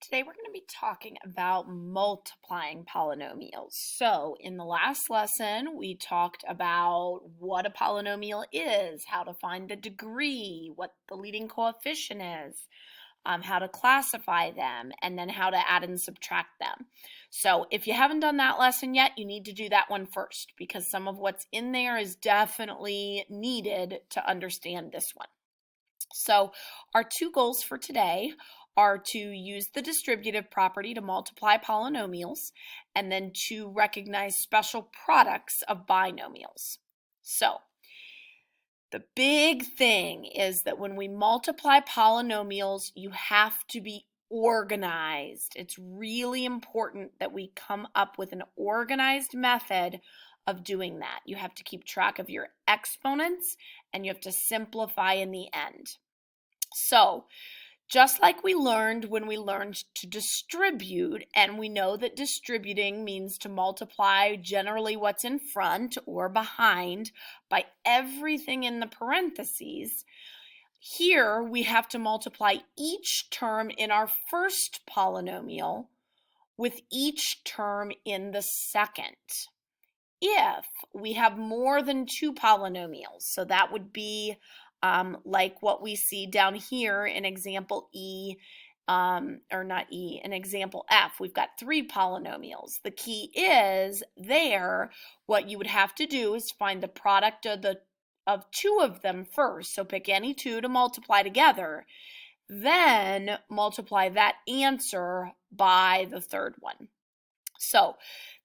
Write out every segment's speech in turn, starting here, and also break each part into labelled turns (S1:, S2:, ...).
S1: Today we're going to be talking about multiplying polynomials. So in the last lesson, we talked about what a polynomial is, how to find the degree, what the leading coefficient is, how to classify them, and then how to add and subtract them. So if you haven't done that lesson yet, you need to do that one first because some of what's in there is definitely needed to understand this one. So our two goals for today are to use the distributive property to multiply polynomials and then to recognize special products of binomials. So the big thing is that when we multiply polynomials, you have to be organized. It's really important that we come up with an organized method of doing that. You have to keep track of your exponents and you have to simplify in the end. So, just like we learned when we learned to distribute, and we know that distributing means to multiply generally what's in front or behind by everything in the parentheses, here we have to multiply each term in our first polynomial with each term in the second. If we have more than two polynomials, so that would be like what we see down here in example E, in example F, we've got three polynomials. The key is there, what you would have to do is find the product of two of them first. So pick any two to multiply together, then multiply that answer by the third one. So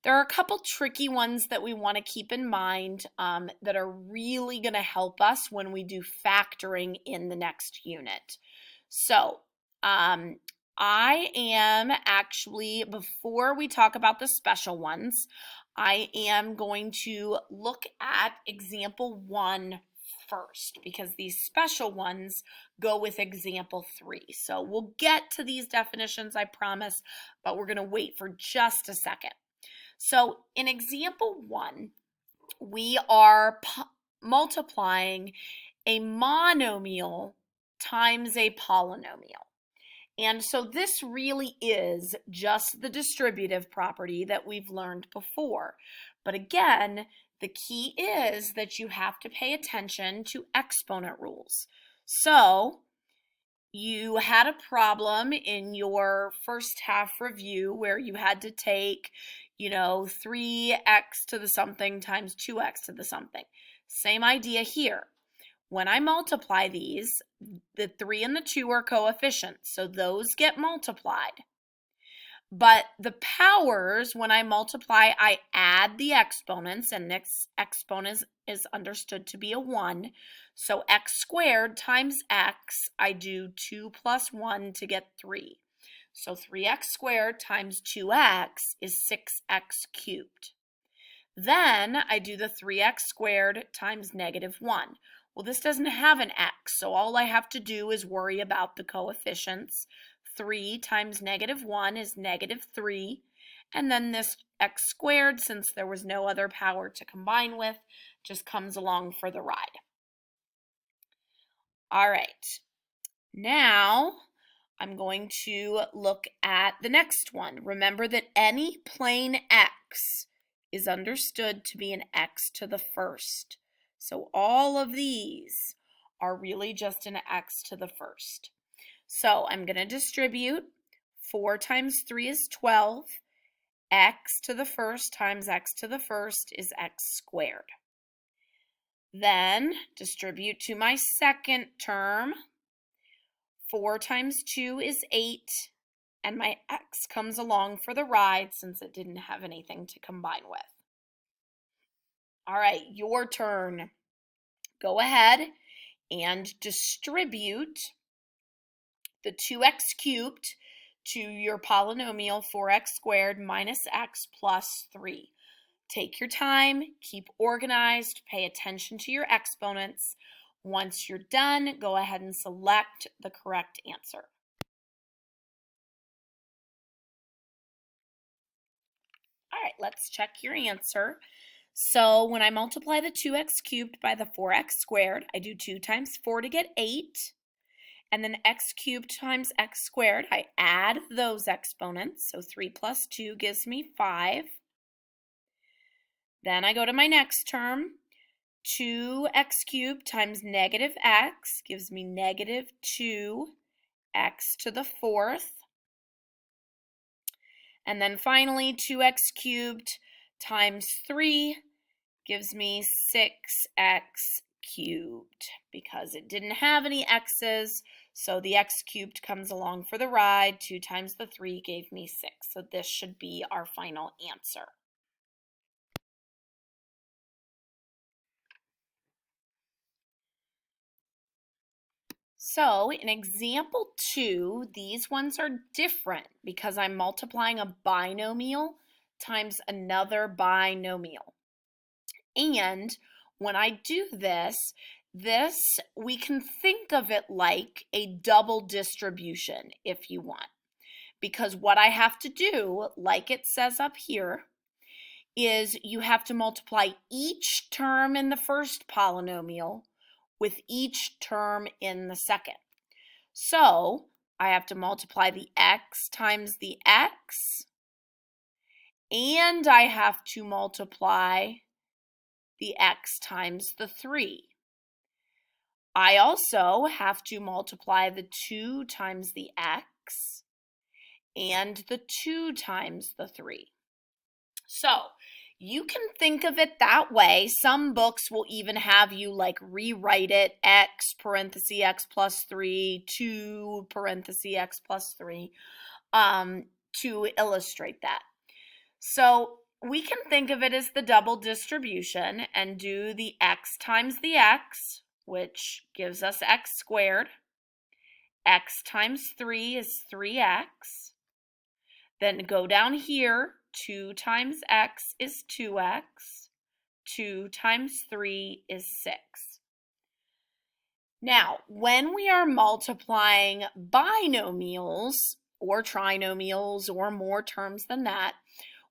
S1: there are a couple tricky ones that we want to keep in mind that are really going to help us when we do factoring in the next unit. So I am actually, before we talk about the special ones, I am going to look at example 1 first because these special ones go with example 3. So we'll get to these definitions, I promise, but we're going to wait for just a second. So in example 1, we are multiplying a monomial times a polynomial. And so this really is just the distributive property that we've learned before. But again, the key is that you have to pay attention to exponent rules. So you had a problem in your first half review where you had to take, 3x to the something times 2x to the something. Same idea here. When I multiply these, the 3 and the 2 are coefficients, so those get multiplied. But the powers, when I multiply, I add the exponents, and this exponent is understood to be a 1. So x squared times x, I do 2 plus 1 to get 3. So 3x squared times 2x is 6x cubed. Then I do the 3x squared times negative 1. Well, this doesn't have an x, so all I have to do is worry about the coefficients. 3 times negative 1 is negative 3, and then this x squared, since there was no other power to combine with, just comes along for the ride. All right, now I'm going to look at the next one. Remember that any plane x is understood to be an x to the first. So all of these are really just an x to the first. So I'm going to distribute. 4 times 3 is 12. X to the first times x to the first is x squared. Then distribute to my second term. 4 times 2 is 8. And my x comes along for the ride since it didn't have anything to combine with. All right, your turn. Go ahead and distribute the 2x cubed to your polynomial 4x squared minus x plus 3. Take your time, keep organized, pay attention to your exponents. Once you're done, go ahead and select the correct answer. All right, let's check your answer. So when I multiply the 2x cubed by the 4x squared, I do 2 times 4 to get 8. And then x cubed times x squared, I add those exponents. So 3 plus 2 gives me 5. Then I go to my next term. 2x cubed times negative x gives me negative 2x to the 4th. And then finally, 2x cubed times 3 gives me 6x cubed because it didn't have any x's, so the x cubed comes along for the ride. 2 times the 3 gave me 6. So this should be our final answer. So in example 2, these ones are different because I'm multiplying a binomial times another binomial. And when I do this, we can think of it like a double distribution if you want. Because what I have to do, like it says up here, is you have to multiply each term in the first polynomial with each term in the second. So I have to multiply the x times the x, and I have to multiply the x times the 3. I also have to multiply the 2 times the x and the 2 times the 3. So you can think of it that way. Some books will even have you like rewrite it x parenthesis x plus 3, 2 parenthesis x plus 3 to illustrate that. So we can think of it as the double distribution and do the x times the x, which gives us x squared. X times 3 is 3x. Then go down here, 2 times x is 2x. 2 times 3 is 6. Now, when we are multiplying binomials or trinomials or more terms than that,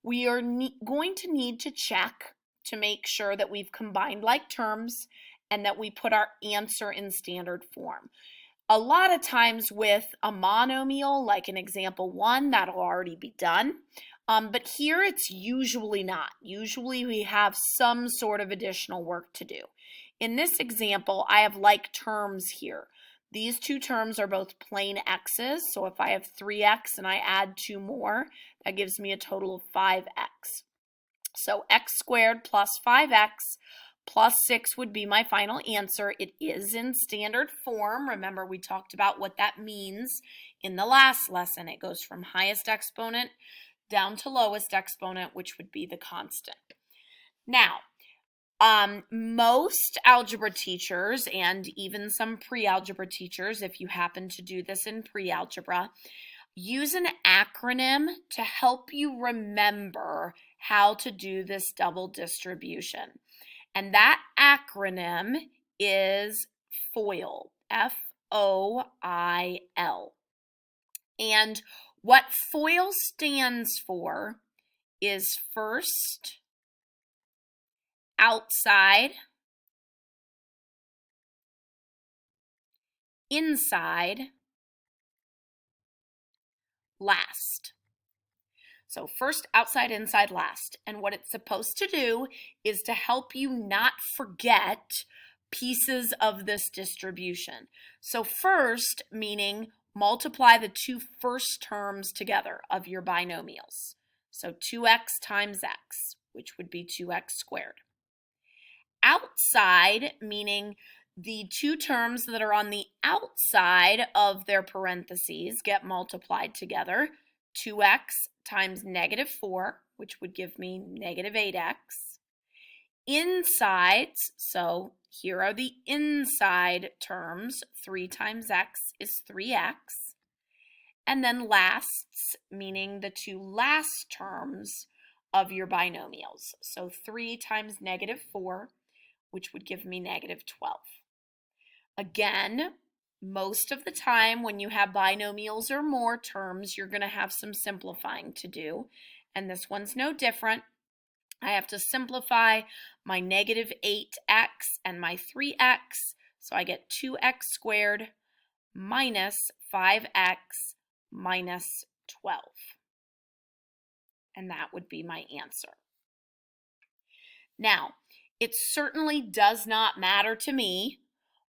S1: we are going to need to check to make sure that we've combined like terms and that we put our answer in standard form. A lot of times with a monomial, like in example 1, that'll already be done. But here it's usually not. Usually we have some sort of additional work to do. In this example, I have like terms here. These two terms are both plain x's, so if I have 3x and I add 2 more, that gives me a total of 5x. So x squared plus 5x plus 6 would be my final answer. It is in standard form. Remember, we talked about what that means in the last lesson. It goes from highest exponent down to lowest exponent, which would be the constant. Now, most algebra teachers and even some pre-algebra teachers, if you happen to do this in pre-algebra, use an acronym to help you remember how to do this double distribution. And that acronym is FOIL, F-O-I-L. And what FOIL stands for is first, outside, inside, last. So first, outside, inside, last. And what it's supposed to do is to help you not forget pieces of this distribution. So first, meaning multiply the two first terms together of your binomials. So 2x times x, which would be 2x squared. Outside, meaning the two terms that are on the outside of their parentheses get multiplied together. 2x times negative 4, which would give me negative 8x. Insides, so here are the inside terms. 3 times x is 3x. And then lasts, meaning the two last terms of your binomials. So 3 times negative 4, which would give me negative 12. Again, most of the time when you have binomials or more terms, you're going to have some simplifying to do. And this one's no different. I have to simplify my negative 8x and my 3x. So I get 2x squared minus 5x minus 12. And that would be my answer. Now, it certainly does not matter to me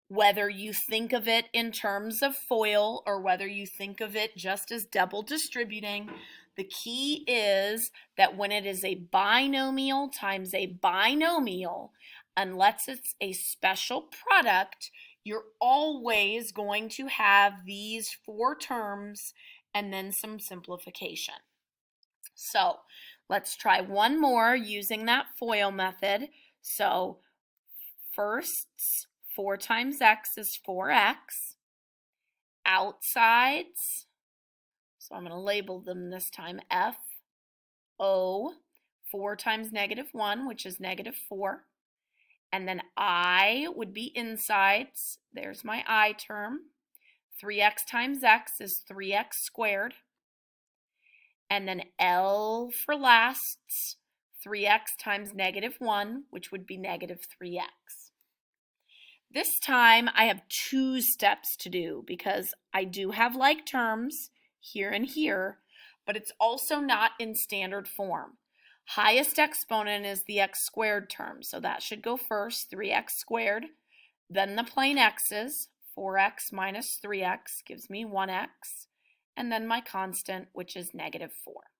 S1: whether you think of it in terms of FOIL or whether you think of it just as double distributing. The key is that when it is a binomial times a binomial, unless it's a special product, you're always going to have these 4 terms and then some simplification. So let's try one more using that FOIL method. So firsts, 4 times x is 4x. Outsides, so I'm going to label them this time F, O, 4 times -1, which is -4. And then I would be insides. There's my I term. 3x times x is 3x squared. And then L for lasts, 3x times -1, which would be -3x. This time I have 2 steps to do because I do have like terms here and here, but it's also not in standard form. Highest exponent is the x squared term, so that should go first, 3x squared. Then the plain x's, 4x minus 3x gives me 1x. And then my constant, which is -4.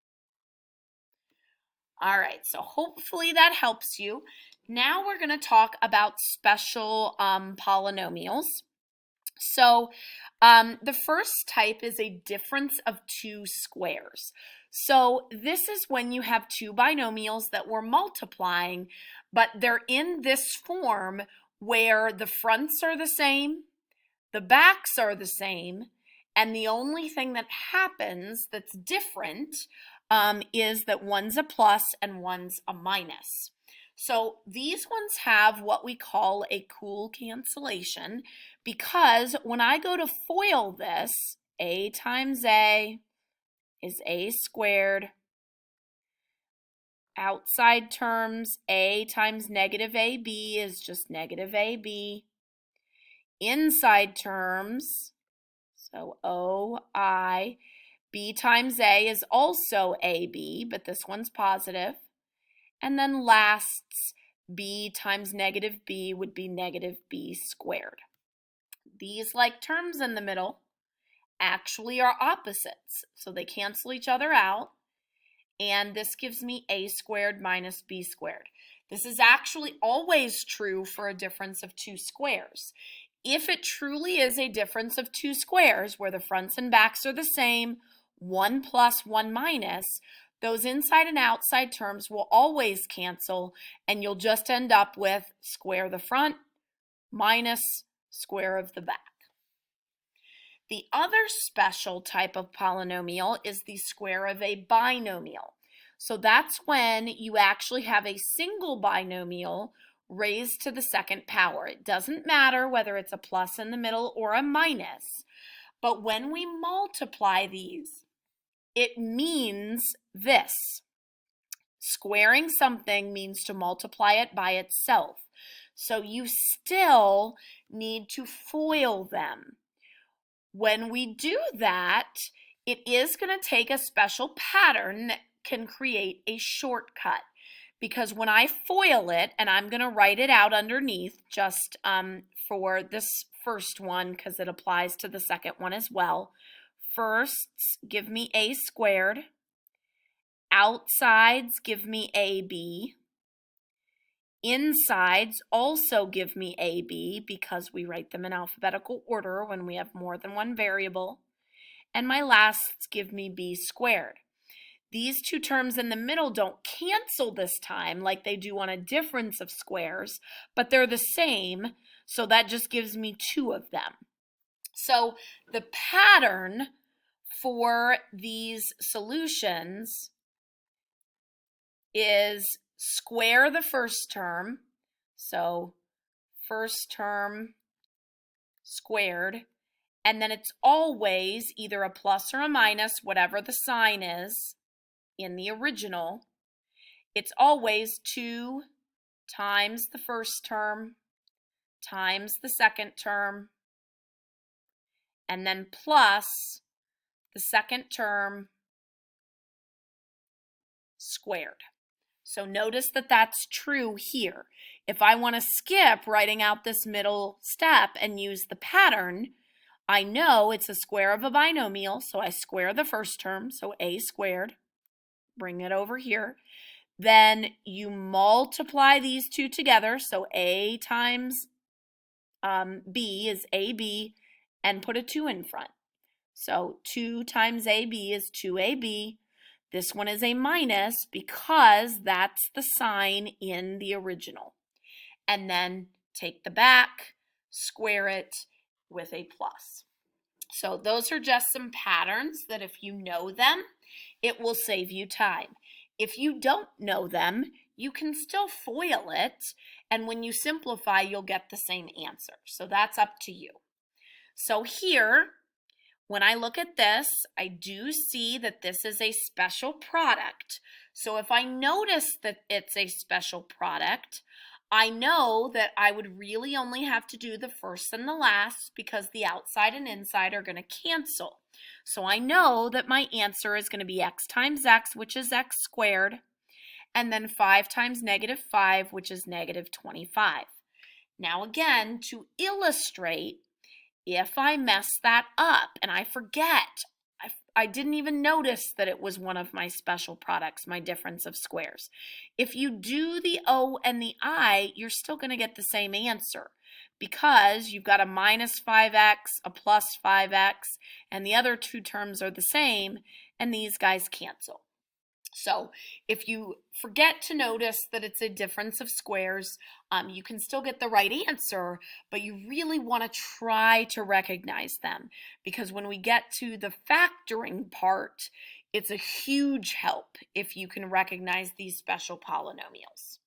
S1: All right, so hopefully that helps you. Now we're going to talk about special polynomials. So the first type is a difference of 2 squares. So this is when you have 2 binomials that we're multiplying, but they're in this form where the fronts are the same, the backs are the same, and the only thing that happens that's different is that one's a plus and one's a minus. So these ones have what we call a cool cancellation because when I go to FOIL this, a times a is a squared. Outside terms, a times -ab is just -ab. Inside terms, so OI, b times a is also ab, but this one's positive. And then lasts, b times -b would be -b squared. These like terms in the middle actually are opposites, so they cancel each other out. And this gives me a squared minus b squared. This is actually always true for a difference of 2 squares. If it truly is a difference of 2 squares where the fronts and backs are the same, 1 plus 1 minus, those inside and outside terms will always cancel and you'll just end up with square the front minus square of the back. The other special type of polynomial is the square of a binomial. So that's when you actually have a single binomial raised to the second power. It doesn't matter whether it's a plus in the middle or a minus, but when we multiply these, it means this. Squaring something means to multiply it by itself. So you still need to FOIL them. When we do that, it is going to take a special pattern that can create a shortcut. Because when I FOIL it, and I'm going to write it out underneath just for this first one because it applies to the second one as well. Firsts give me a squared. Outsides give me ab. Insides also give me ab because we write them in alphabetical order when we have more than one variable. And my lasts give me b squared. These 2 terms in the middle don't cancel this time like they do on a difference of squares, but they're the same, so that just gives me 2 of them. So the pattern for these solutions is square the first term, so first term squared, and then it's always either a plus or a minus, whatever the sign is in the original. It's always 2 times the first term times the second term and then plus the second term squared. So notice that that's true here. If I want to skip writing out this middle step and use the pattern, I know it's a square of a binomial, so I square the first term, so a squared, bring it over here. Then you multiply these two together, so a times b is ab, and put a 2 in front. So 2 times ab is 2ab. This one is a minus because that's the sign in the original. And then take the back, square it with a plus. So those are just some patterns that if you know them, it will save you time. If you don't know them, you can still FOIL it, and when you simplify, you'll get the same answer. So that's up to you. So here, when I look at this, I do see that this is a special product. So if I notice that it's a special product, I know that I would really only have to do the first and the last because the outside and inside are going to cancel. So I know that my answer is going to be x times x, which is x squared, and then 5 times -5, which is -25. Now again, to illustrate, if I mess that up and I forget, I didn't even notice that it was one of my special products, my difference of squares. If you do the O and the I, you're still going to get the same answer because you've got a -5x, a +5x, and the other two terms are the same, and these guys cancel. So if you forget to notice that it's a difference of squares, you can still get the right answer, but you really want to try to recognize them because when we get to the factoring part, it's a huge help if you can recognize these special polynomials.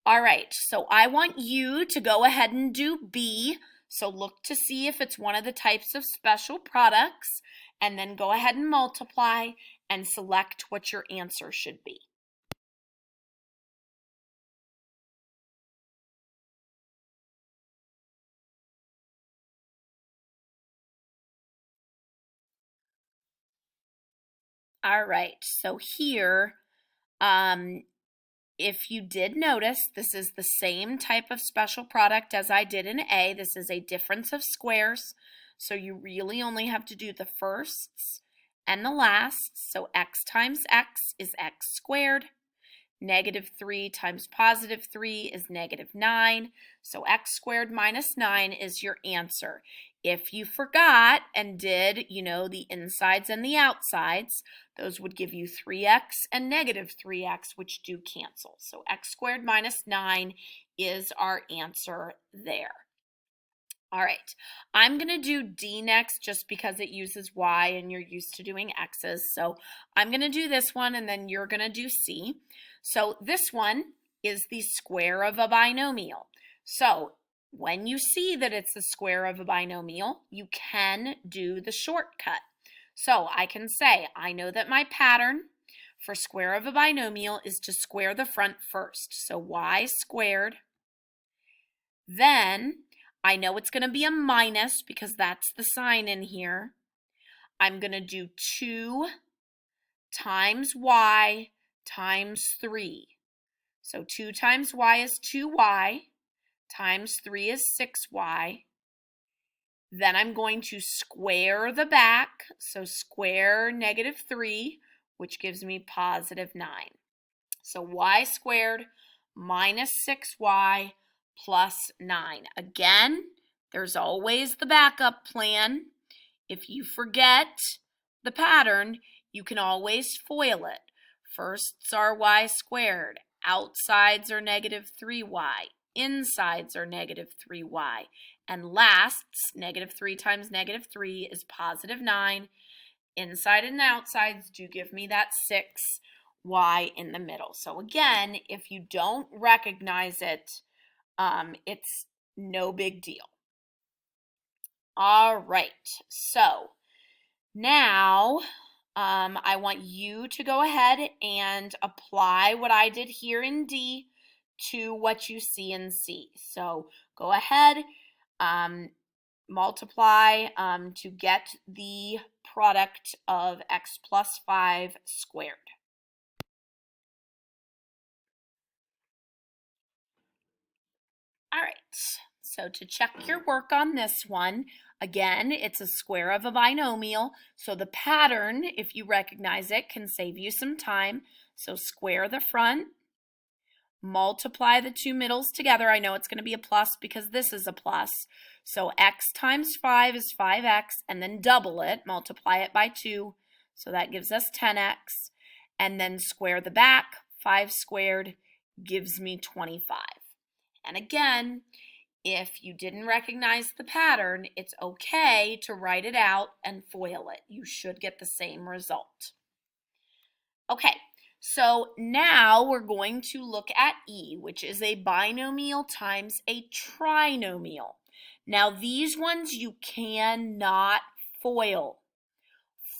S1: All right, so I want you to go ahead and do B. So look to see if it's one of the types of special products, and then go ahead and multiply and select what your answer should be. All right, so here, if you did notice, this is the same type of special product as I did in A. This is a difference of squares, so you really only have to do the firsts and the lasts. So x times x is x squared. -3 times +3 is -9. So x squared minus 9 is your answer. If you forgot and did, the insides and the outsides, those would give you 3x and -3x, which do cancel. So x squared minus 9 is our answer there. All right, I'm going to do D next just because it uses Y and you're used to doing X's. So I'm going to do this one and then you're going to do C. So this one is the square of a binomial. So when you see that it's the square of a binomial, you can do the shortcut. So I can say, I know that my pattern for square of a binomial is to square the front first. So Y squared. Then I know it's going to be a minus because that's the sign in here. I'm going to do 2 times y times 3. So 2 times y is 2y, times 3 is 6y. Then I'm going to square the back, so square -3, which gives me +9. So y squared minus 6y plus 9. Again, there's always the backup plan. If you forget the pattern, you can always FOIL it. Firsts are y squared, outsides are -3y, insides are -3y, and lasts, -3 times -3 is +9. Inside and outsides do give me that 6y in the middle. So again, if you don't recognize it, it's no big deal. All right, so now I want you to go ahead and apply what I did here in D to what you see in C. So go ahead, multiply to get the product of x plus 5 squared. All right, so to check your work on this one, again, it's a square of a binomial, so the pattern, if you recognize it, can save you some time. So square the front, multiply the two middles together. I know it's going to be a plus because this is a plus. So x times 5 is 5x, and then double it, multiply it by 2. So that gives us 10x. And then square the back, 5 squared gives me 25. And again, if you didn't recognize the pattern, it's okay to write it out and FOIL it. You should get the same result. Okay, so now we're going to look at E, which is a binomial times a trinomial. Now these ones you cannot FOIL.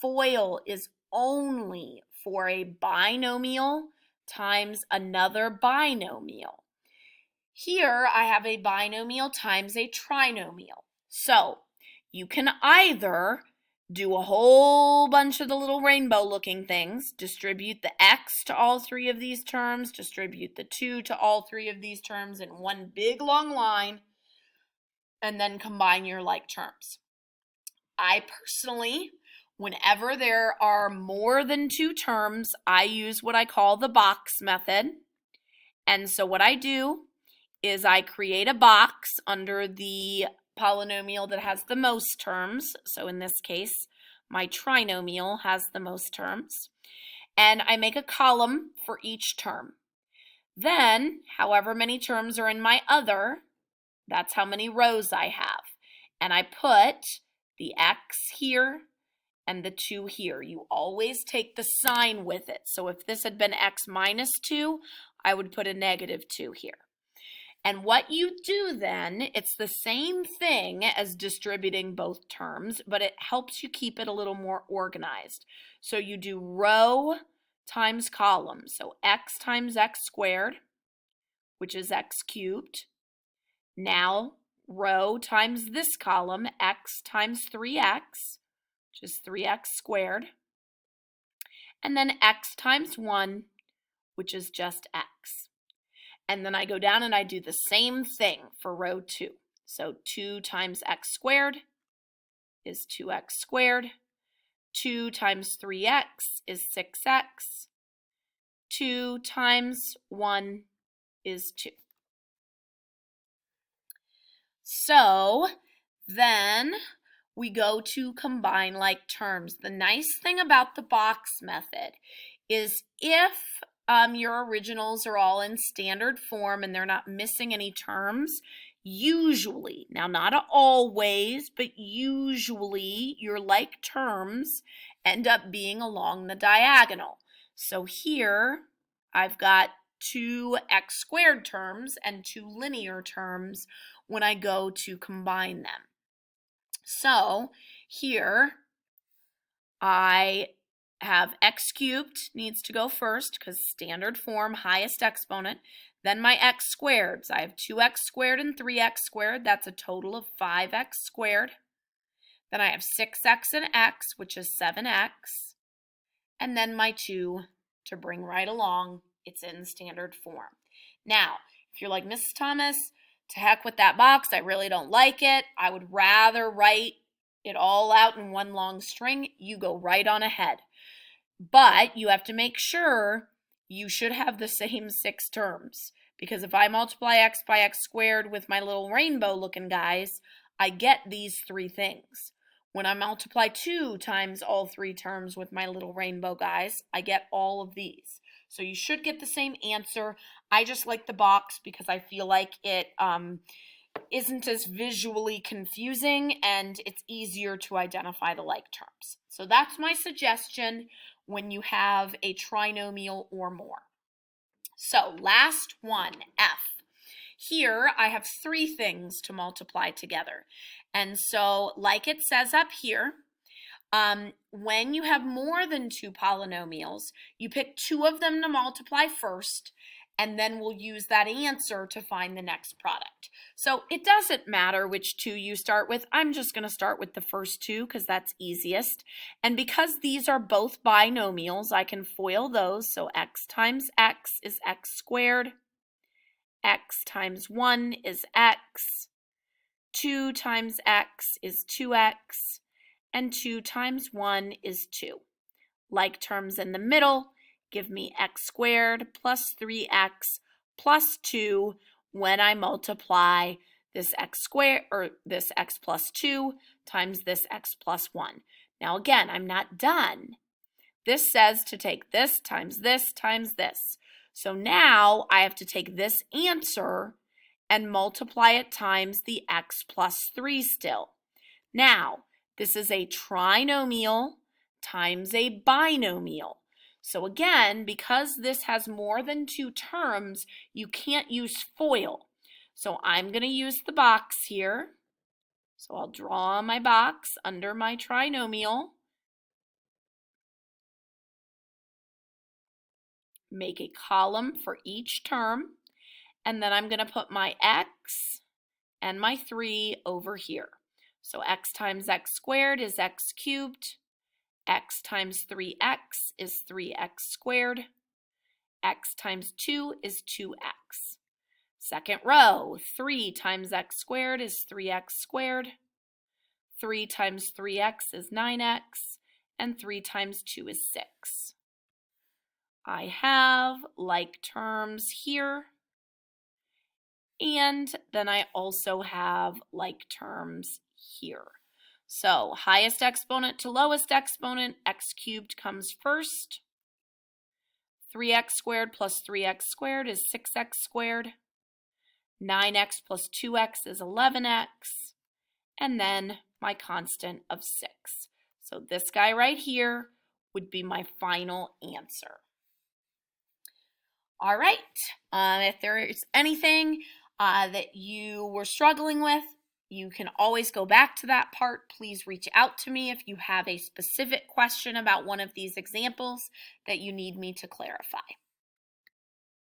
S1: FOIL is only for a binomial times another binomial. Here I have a binomial times a trinomial. So you can either do a whole bunch of the little rainbow looking things, distribute the x to all three of these terms, distribute the 2 to all three of these terms in one big long line, and then combine your like terms. I personally, whenever there are more than 2 terms, I use what I call the box method. And so what I do is I create a box under the polynomial that has the most terms. So in this case, my trinomial has the most terms. And I make a column for each term. Then, however many terms are in my other, that's how many rows I have. And I put the x here and the 2 here. You always take the sign with it. So if this had been x minus 2, I would put a negative 2 here. And what you do then, it's the same thing as distributing both terms, but it helps you keep it a little more organized. So you do row times column. So x times x squared, which is x cubed. Now row times this column, x times 3x, which is 3x squared. And then x times 1, which is just x. And then I go down and I do the same thing for row 2. So 2 times x squared is 2x squared. 2 times 3x is 6x. 2 times 1 is 2. So then we go to combine like terms. The nice thing about the box method is if your originals are all in standard form and they're not missing any terms, usually, now not always, but usually your like terms end up being along the diagonal. So here I've got 2 x squared terms and 2 linear terms when I go to combine them. So here I have x cubed needs to go first because standard form, highest exponent. Then my x squareds. I have 2x squared and 3x squared. That's a total of 5x squared. Then I have 6x and x, which is 7x. And then my 2 to bring right along. It's in standard form. Now, if you're like, Mrs. Thomas, to heck with that box, I really don't like it. I would rather write it all out in one long string. You go right on ahead. But you have to make sure you should have the same 6 terms. Because if I multiply x by x squared with my little rainbow looking guys, I get these 3 things. When I multiply 2 times all 3 terms with my little rainbow guys, I get all of these. So you should get the same answer. I just like the box because I feel like it isn't as visually confusing and it's easier to identify the like terms. So that's my suggestion when you have a trinomial or more. So last one, F. Here I have 3 things to multiply together. And so like it says up here, when you have more than 2 polynomials, you pick 2 of them to multiply first, and then we'll use that answer to find the next product. So it doesn't matter which two you start with. I'm just going to start with the first two because that's easiest. And because these are both binomials, I can FOIL those. So x times x is x squared. X times 1 is x. 2 times x is 2x. And 2 times 1 is 2. Like terms in the middle give me x squared plus 3x plus 2 when I multiply this x squared, or this x plus 2 times this x plus 1. Now again, I'm not done. This says to take this times this times this. So now I have to take this answer and multiply it times the x plus 3 still. Now, this is a trinomial times a binomial. So again, because this has more than 2 terms, you can't use FOIL. So I'm going to use the box here. So I'll draw my box under my trinomial. Make a column for each term. And then I'm going to put my x and my 3 over here. So x times x squared is x cubed. X times 3x is 3x squared. X times 2 is 2x. Second row, 3 times x squared is 3x squared. 3 times 3x is 9x. And 3 times 2 is 6. I have like terms here. And then I also have like terms here. So highest exponent to lowest exponent, x cubed comes first. 3x squared plus 3x squared is 6x squared. 9x plus 2x is 11x. And then my constant of 6. So this guy right here would be my final answer. All right, if there is anything that you were struggling with, you can always go back to that part. Please reach out to me if you have a specific question about one of these examples that you need me to clarify.